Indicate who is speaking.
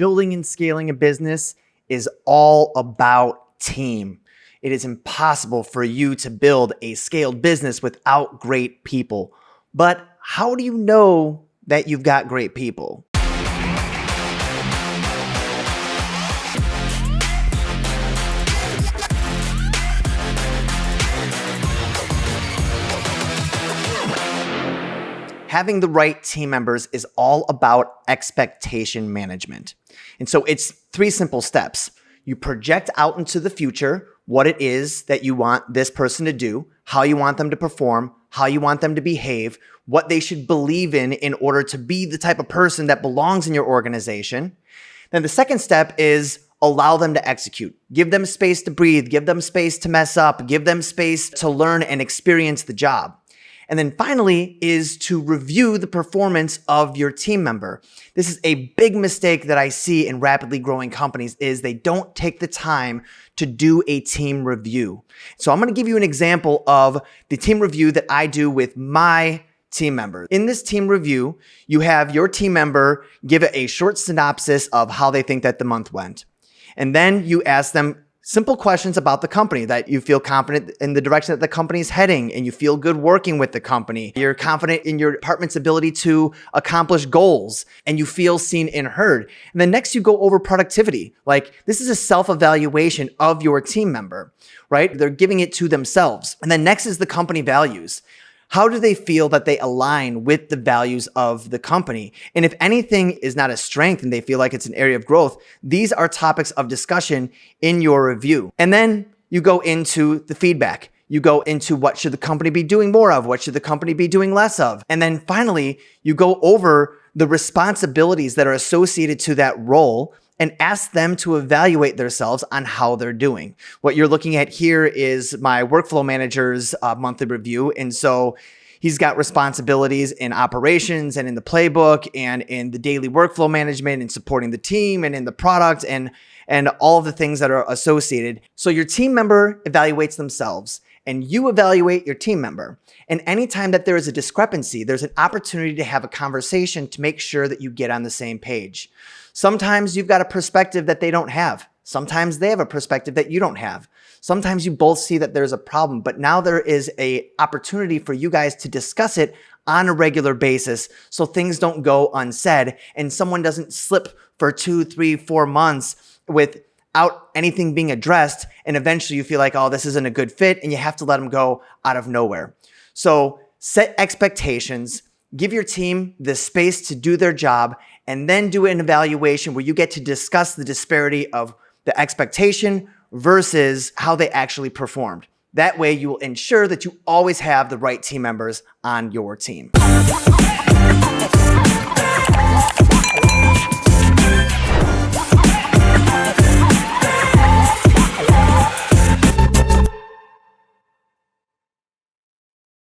Speaker 1: building and scaling a business is all about team. It is impossible for you to build a scaled business without great people. But how do you know that you've got great people? Having the right team members is all about expectation management. And so it's 3 simple steps. You project out into the future what it is that you want this person to do, how you want them to perform, how you want them to behave, what they should believe in order to be the type of person that belongs in your organization. Then the second step is allow them to execute. Give them space to breathe, give them space to mess up, give them space to learn and experience the job. And then finally is to review the performance of your team member. This is a big mistake that I see in rapidly growing companies is they don't take the time to do a team review. So I'm going to give you an example of the team review that I do with my team members. In this team review, you have your team member give a short synopsis of how they think that the month went. And then you ask them simple questions about the company that you feel confident in the direction that the company is heading and you feel good working with the company. You're confident in your department's ability to accomplish goals and you feel seen and heard. And then next you go over productivity. Like this is a self-evaluation of your team member, right? They're giving it to themselves. And then next is the company values. How do they feel that they align with the values of the company? And if anything is not a strength and they feel like it's an area of growth, these are topics of discussion in your review. And then you go into the feedback. You go into what should the company be doing more of? What should the company be doing less of? And then finally, you go over the responsibilities that are associated to that role and ask them to evaluate themselves on how they're doing. What you're looking at here is my workflow manager's monthly review. And so he's got responsibilities in operations and in the playbook and in the daily workflow management and supporting the team and in the product and all of the things that are associated. So your team member evaluates themselves and you evaluate your team member. And anytime that there is a discrepancy, there's an opportunity to have a conversation to make sure that you get on the same page. Sometimes you've got a perspective that they don't have. Sometimes they have a perspective that you don't have. Sometimes you both see that there's a problem, but now there is an opportunity for you guys to discuss it on a regular basis so things don't go unsaid and someone doesn't slip for 2, 3, 4 months without anything being addressed. And eventually you feel like, oh, this isn't a good fit and you have to let them go out of nowhere. So set expectations, give your team the space to do their job, and then do an evaluation where you get to discuss the disparity of the expectation versus how they actually performed. That way you will ensure that you always have the right team members on your team.